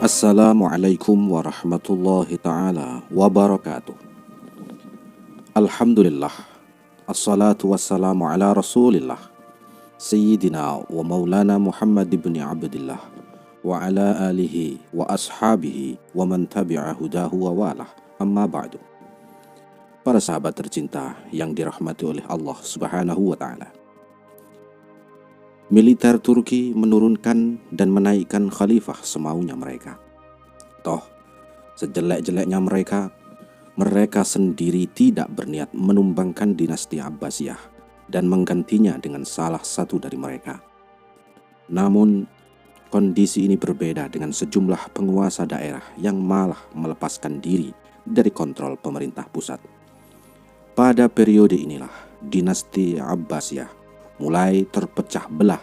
Assalamualaikum warahmatullahi ta'ala wabarakatuh. Alhamdulillah. Assalatu wassalamu ala rasulillah Sayyidina wa maulana Muhammad ibn Abdillah wa ala alihi wa ashabihi wa man tabi'a hudahu wa walah. Amma ba'du. Para sahabat tercinta yang dirahmati oleh Allah subhanahu wa ta'ala, militer Turki menurunkan dan menaikkan khalifah semaunya mereka. Toh, sejelek-jeleknya mereka sendiri tidak berniat menumbangkan dinasti Abbasiyah dan menggantinya dengan salah satu dari mereka. Namun, kondisi ini berbeda dengan sejumlah penguasa daerah yang malah melepaskan diri dari kontrol pemerintah pusat. Pada periode inilah, dinasti Abbasiyah mulai terpecah belah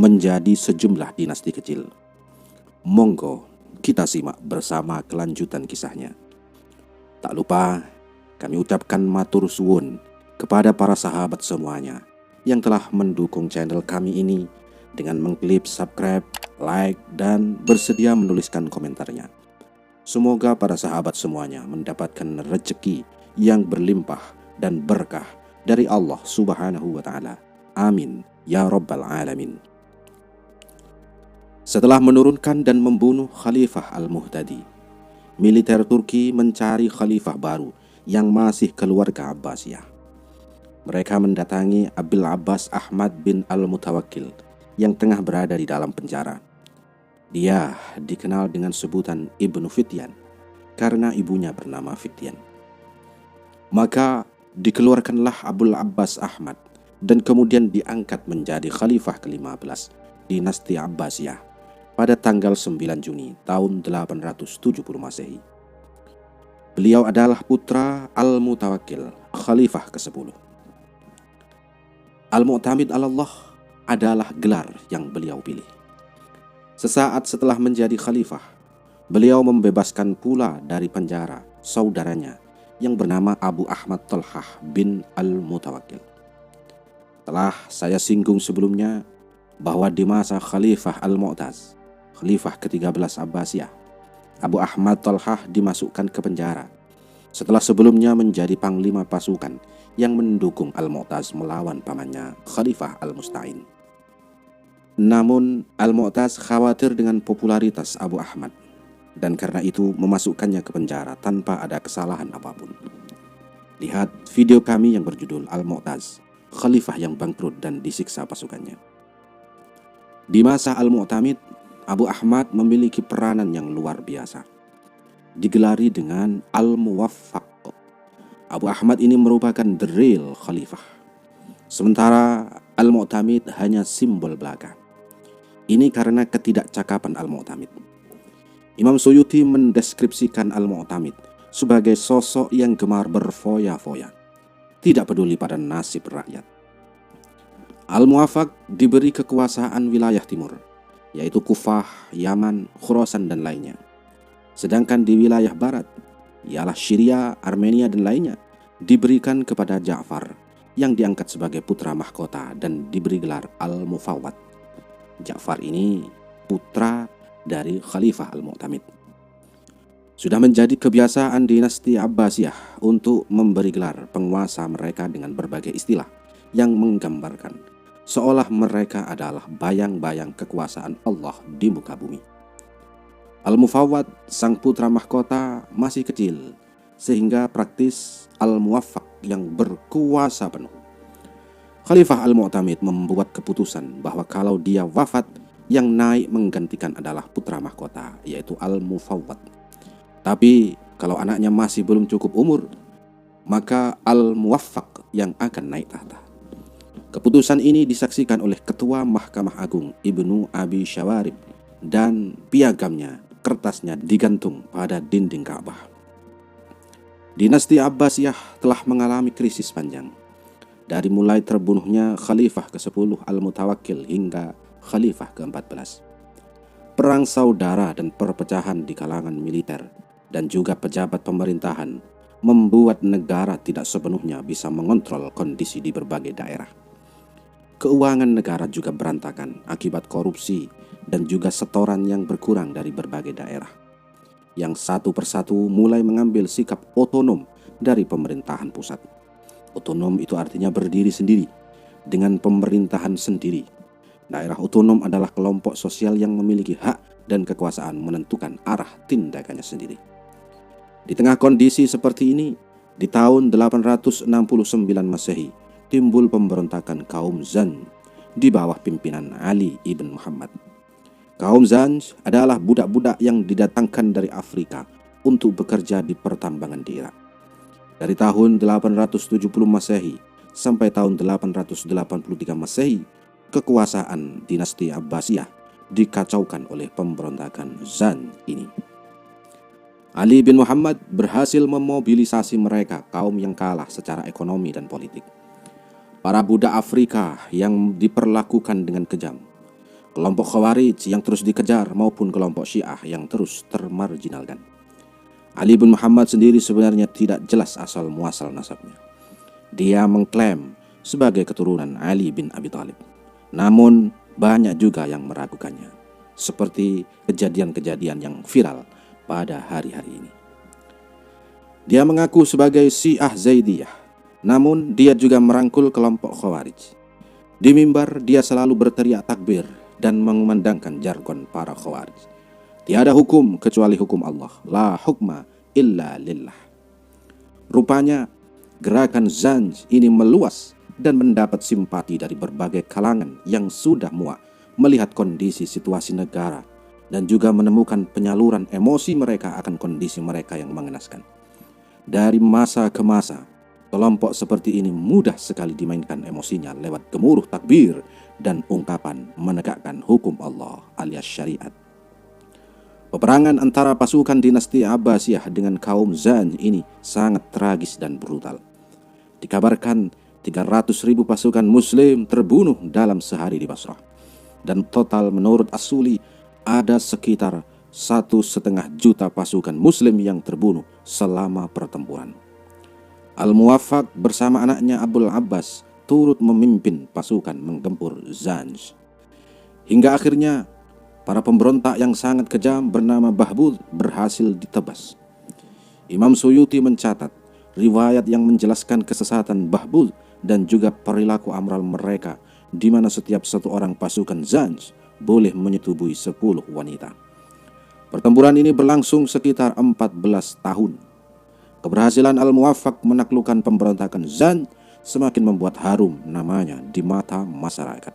menjadi sejumlah dinasti kecil. Monggo kita simak bersama kelanjutan kisahnya. Tak lupa kami ucapkan matur suwun kepada para sahabat semuanya yang telah mendukung channel kami ini dengan mengklik subscribe, like, dan bersedia menuliskan komentarnya. Semoga para sahabat semuanya mendapatkan rezeki yang berlimpah dan berkah dari Allah subhanahu wa ta'ala. Amin ya rabbal alamin. Setelah menurunkan dan membunuh Khalifah Al-Muhtadi, militer Turki mencari khalifah baru yang masih keluarga Abbasiyah. Mereka mendatangi Abil Abbas Ahmad bin Al-Mutawakkil yang tengah berada di dalam penjara. Dia dikenal dengan sebutan Ibnu Fityan karena ibunya bernama Fityan. Maka dikeluarkanlah Abul Abbas Ahmad dan kemudian diangkat menjadi khalifah ke-15 dinasti Abbasiyah pada tanggal 9 Juni tahun 870 Masehi. Beliau adalah putra Al-Mutawakkil, khalifah ke-10. Al-Mu'tamid Allah adalah gelar yang beliau pilih. Sesaat setelah menjadi khalifah, beliau membebaskan pula dari penjara saudaranya yang bernama Abu Ahmad Talhah bin Al-Mutawakkil. Telah saya singgung sebelumnya bahwa di masa Khalifah Al-Mu'taz, Khalifah ke-13 Abbasiyah, Abu Ahmad Talhah dimasukkan ke penjara setelah sebelumnya menjadi panglima pasukan yang mendukung Al-Mu'taz melawan pamannya Khalifah Al-Musta'in. Namun Al-Mu'taz khawatir dengan popularitas Abu Ahmad dan karena itu memasukkannya ke penjara tanpa ada kesalahan apapun. Lihat video kami yang berjudul Al-Mu'taz, khalifah yang bangkrut dan disiksa pasukannya. Di masa Al-Mu'tamid, Abu Ahmad memiliki peranan yang luar biasa. Digelari dengan Al-Muwaffaq. Abu Ahmad ini merupakan the real khalifah. Sementara Al-Mu'tamid hanya simbol belaka. Ini karena ketidakcakapan Al-Mu'tamid. Imam Suyuti mendeskripsikan Al-Mu'tamid sebagai sosok yang gemar berfoya-foya, tidak peduli pada nasib rakyat. Al-Muwaffaq diberi kekuasaan wilayah timur, yaitu Kufah, Yaman, Khurasan, dan lainnya. Sedangkan di wilayah barat, ialah Syria, Armenia, dan lainnya, diberikan kepada Ja'far, yang diangkat sebagai putra mahkota dan diberi gelar Al-Mufawwad. Ja'far ini putra dari Khalifah Al-Mu'tamid. Sudah menjadi kebiasaan dinasti Abbasiyah untuk memberi gelar penguasa mereka dengan berbagai istilah yang menggambarkan seolah mereka adalah bayang-bayang kekuasaan Allah di muka bumi. Al-Mufawwad, sang putra mahkota, masih kecil sehingga praktis Al-Muwaffaq yang berkuasa penuh. Khalifah Al-Mu'tamid membuat keputusan bahwa kalau dia wafat, yang naik menggantikan adalah putra mahkota, yaitu Al-Mufawwad. Tapi kalau anaknya masih belum cukup umur, maka Al-Muwaffaq yang akan naik tahta. Keputusan ini disaksikan oleh Ketua Mahkamah Agung Ibnu Abi Syawarib dan piagamnya, kertasnya digantung pada dinding Ka'bah. Dinasti Abbasiyah telah mengalami krisis panjang. Dari mulai terbunuhnya Khalifah ke-10 Al-Mutawakkil hingga Khalifah ke-14. Perang saudara dan perpecahan di kalangan militer dan juga pejabat pemerintahan membuat negara tidak sepenuhnya bisa mengontrol kondisi di berbagai daerah. Keuangan negara juga berantakan akibat korupsi dan juga setoran yang berkurang dari berbagai daerah. yang satu persatu mulai mengambil sikap otonom dari pemerintahan pusat. Otonom itu artinya berdiri sendiri dengan pemerintahan sendiri. Daerah otonom adalah kelompok sosial yang memiliki hak dan kekuasaan menentukan arah tindakannya sendiri. Di tengah kondisi seperti ini, di tahun 869 Masehi, timbul pemberontakan kaum Zanj di bawah pimpinan Ali ibn Muhammad. Kaum Zanj adalah budak-budak yang didatangkan dari Afrika untuk bekerja di pertambangan di Irak. Dari tahun 870 Masehi sampai tahun 883 Masehi, kekuasaan dinasti Abbasiyah dikacaukan oleh pemberontakan Zanj ini. Ali bin Muhammad berhasil memobilisasi mereka, kaum yang kalah secara ekonomi dan politik. Para budak Afrika yang diperlakukan dengan kejam, kelompok Khawarij yang terus dikejar maupun kelompok Syiah yang terus termarginalkan. Ali bin Muhammad sendiri sebenarnya tidak jelas asal muasal nasabnya. Dia mengklaim sebagai keturunan Ali bin Abi Thalib. Namun banyak juga yang meragukannya, seperti kejadian-kejadian yang viral pada hari-hari ini. Dia mengaku sebagai Syiah Zaidiyah, namun dia juga merangkul kelompok Khawarij. Di mimbar dia selalu berteriak takbir dan mengumandangkan jargon para Khawarij. Tiada hukum kecuali hukum Allah, la hukma illa lillah. Rupanya gerakan Zanj ini meluas dan mendapat simpati dari berbagai kalangan yang sudah muak melihat kondisi situasi negara dan juga menemukan penyaluran emosi mereka akan kondisi mereka yang mengenaskan. Dari masa ke masa, kelompok seperti ini mudah sekali dimainkan emosinya lewat gemuruh takbir dan ungkapan menegakkan hukum Allah alias syariat. Peperangan antara pasukan dinasti Abbasiyah dengan kaum Zanj ini sangat tragis dan brutal. Dikabarkan 300.000 pasukan muslim terbunuh dalam sehari di Basrah. Dan total menurut As-Suli ada sekitar 1,5 juta pasukan muslim yang terbunuh selama pertempuran. Al-Muwaffaq bersama anaknya Abul Abbas turut memimpin pasukan menggempur Zanj. Hingga akhirnya para pemberontak yang sangat kejam bernama Bahbud berhasil ditebas. Imam Suyuti mencatat riwayat yang menjelaskan kesesatan Bahbud dan juga perilaku amral mereka, di mana setiap satu orang pasukan Zanj boleh menyetubui 10 wanita. Pertempuran ini berlangsung sekitar 14 tahun. Keberhasilan Al-Muwaffaq menaklukkan pemberontakan Zanj semakin membuat harum namanya di mata masyarakat.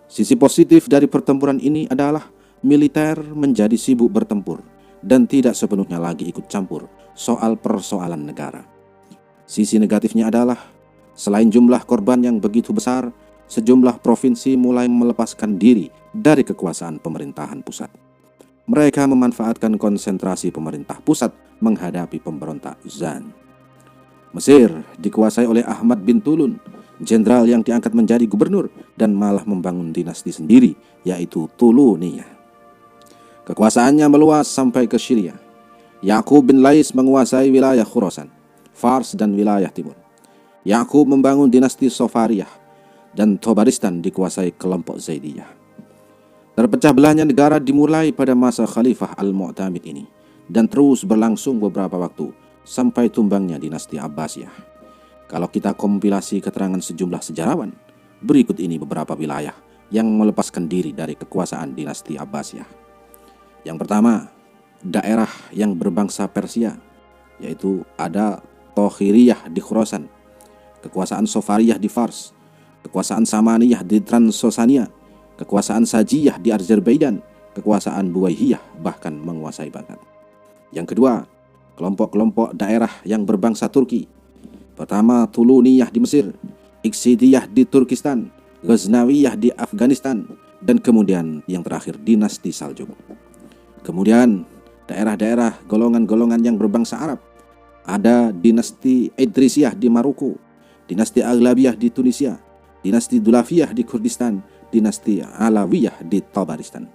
Sisi positif dari pertempuran ini adalah militer menjadi sibuk bertempur dan tidak sepenuhnya lagi ikut campur soal persoalan negara. Sisi negatifnya adalah selain jumlah korban yang begitu besar, sejumlah provinsi mulai melepaskan diri dari kekuasaan pemerintahan pusat. Mereka memanfaatkan konsentrasi pemerintah pusat menghadapi pemberontak Zanj. Mesir dikuasai oleh Ahmad bin Tulun, jenderal yang diangkat menjadi gubernur dan malah membangun dinasti sendiri, yaitu Tuluniyah. Kekuasaannya meluas sampai ke Syria. Yaqub bin Lais menguasai wilayah Khurasan, Fars dan wilayah timur. Yaqub membangun dinasti Sofariyah dan Tobaristan dikuasai kelompok Zaidiyah. Terpecah belahnya negara dimulai pada masa Khalifah Al-Mu'tamid ini dan terus berlangsung beberapa waktu sampai tumbangnya dinasti Abbasiyah. Kalau kita kompilasi keterangan sejumlah sejarawan, berikut ini beberapa wilayah yang melepaskan diri dari kekuasaan dinasti Abbasiyah. Yang pertama, daerah yang berbangsa Persia, yaitu ada Tohiriyah di Khurasan, kekuasaan Sofariyah di Fars, kekuasaan Samaniyah di Transosania, kekuasaan Sajiyah di Azerbaijan, kekuasaan Buwaihiyah bahkan menguasai Baghdad. Yang kedua, kelompok-kelompok daerah yang berbangsa Turki. Pertama, Tuluniyah di Mesir, Iksidiyah di Turkistan, Ghaznawiyah di Afghanistan, dan kemudian yang terakhir dinasti Saljuk. Kemudian daerah-daerah golongan-golongan yang berbangsa Arab. Ada dinasti Idrisiyah di Maroko, dinasti Aghlabiyah di Tunisia, dinasti Dulafiyah di Kurdistan, dinasti Alawiyah di Tabaristan.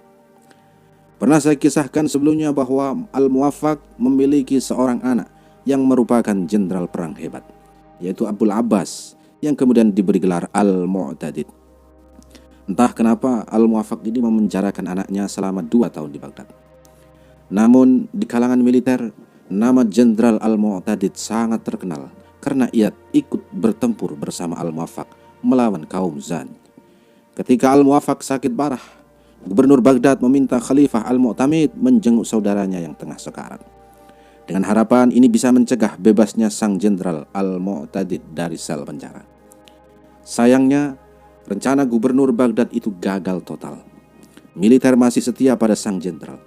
Pernah saya kisahkan sebelumnya bahwa Al-Muwaffaq memiliki seorang anak yang merupakan jenderal perang hebat, yaitu Abul Abbas, yang kemudian diberi gelar Al-Mu'tadid. Entah kenapa Al-Muwaffaq ini memenjarakan anaknya selama 2 tahun di Baghdad. Namun di kalangan militer, nama Jenderal Al-Mu'tadid sangat terkenal karena ia ikut bertempur bersama Al-Muwaffaq melawan kaum Zan. Ketika Al-Muwaffaq sakit parah, Gubernur Baghdad meminta Khalifah Al-Mu'tamid menjenguk saudaranya yang tengah sekarat. Dengan harapan ini bisa mencegah bebasnya sang Jenderal Al-Mu'tadid dari sel penjara. Sayangnya, rencana Gubernur Baghdad itu gagal total. Militer masih setia pada sang jenderal,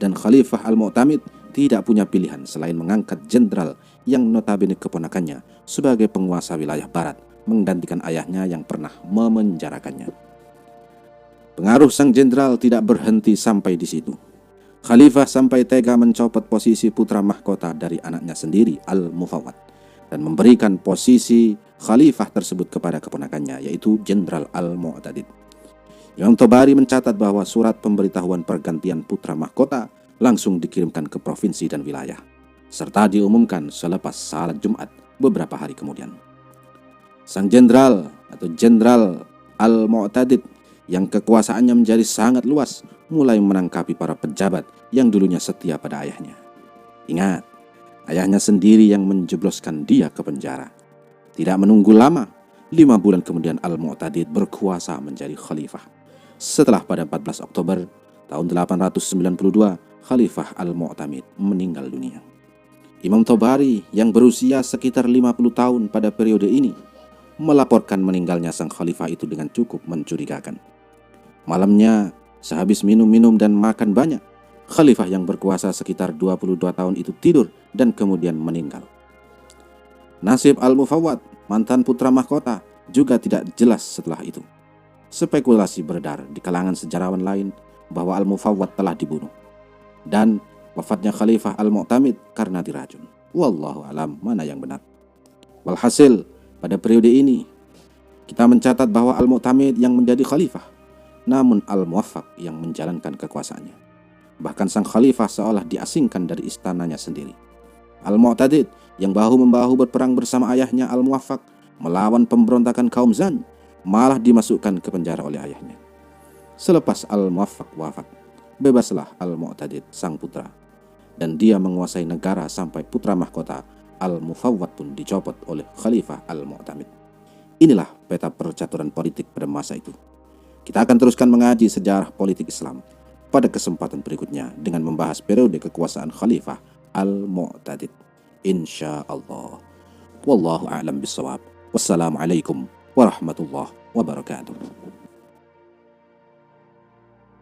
dan Khalifah Al-Mu'tamid tidak punya pilihan selain mengangkat jenderal yang notabene keponakannya sebagai penguasa wilayah barat, menggantikan ayahnya yang pernah memenjarakannya. Pengaruh sang jenderal tidak berhenti sampai di situ. Khalifah sampai tega mencopot posisi putra mahkota dari anaknya sendiri, Al-Mufawwad, dan memberikan posisi khalifah tersebut kepada keponakannya, yaitu Jenderal Al-Mu'tadid. Imam Tobari mencatat bahwa surat pemberitahuan pergantian putra mahkota langsung dikirimkan ke provinsi dan wilayah, serta diumumkan selepas salat Jumat beberapa hari kemudian. Sang jenderal atau Jenderal Al-Mu'tadid yang kekuasaannya menjadi sangat luas mulai menangkapi para pejabat yang dulunya setia pada ayahnya. Ingat, ayahnya sendiri yang menjebloskan dia ke penjara. Tidak menunggu lama, 5 bulan kemudian Al-Mu'tadid berkuasa menjadi khalifah. Setelah pada 14 Oktober tahun 892, Khalifah Al-Mu'tamid meninggal dunia. Imam Tobari yang berusia sekitar 50 tahun pada periode ini melaporkan meninggalnya sang khalifah itu dengan cukup mencurigakan. Malamnya, sehabis minum-minum dan makan banyak, khalifah yang berkuasa sekitar 22 tahun itu tidur dan kemudian meninggal. Nasib Al-Mufawwad, mantan putra mahkota, juga tidak jelas setelah itu. Spekulasi beredar di kalangan sejarawan lain bahwa Al-Mufawwad telah dibunuh, dan wafatnya Khalifah Al-Mu'tamid karena diracun. Wallahu alam mana yang benar. Walhasil, pada periode ini kita mencatat bahwa Al-Mu'tamid yang menjadi khalifah, namun Al-Muwaffaq yang menjalankan kekuasaannya. Bahkan sang khalifah seolah diasingkan dari istananya sendiri. Al-Mu'tadid yang bahu-membahu berperang bersama ayahnya Al-Muwaffaq melawan pemberontakan kaum Zan malah dimasukkan ke penjara oleh ayahnya. Selepas Al-Muwaffaq wafat, bebaslah Al-Mu'tadid sang putra, dan dia menguasai negara sampai putra mahkota Al-Mufawwad pun dicopot oleh Khalifah Al-Mu'tamid. Inilah peta percaturan politik pada masa itu. Kita akan teruskan mengaji sejarah politik Islam pada kesempatan berikutnya dengan membahas periode kekuasaan Khalifah Al-Mu'tadid. Insya Allah. Wallahu a'lam bishawab. Wassalamualaikum warahmatullahi wabarakatuh.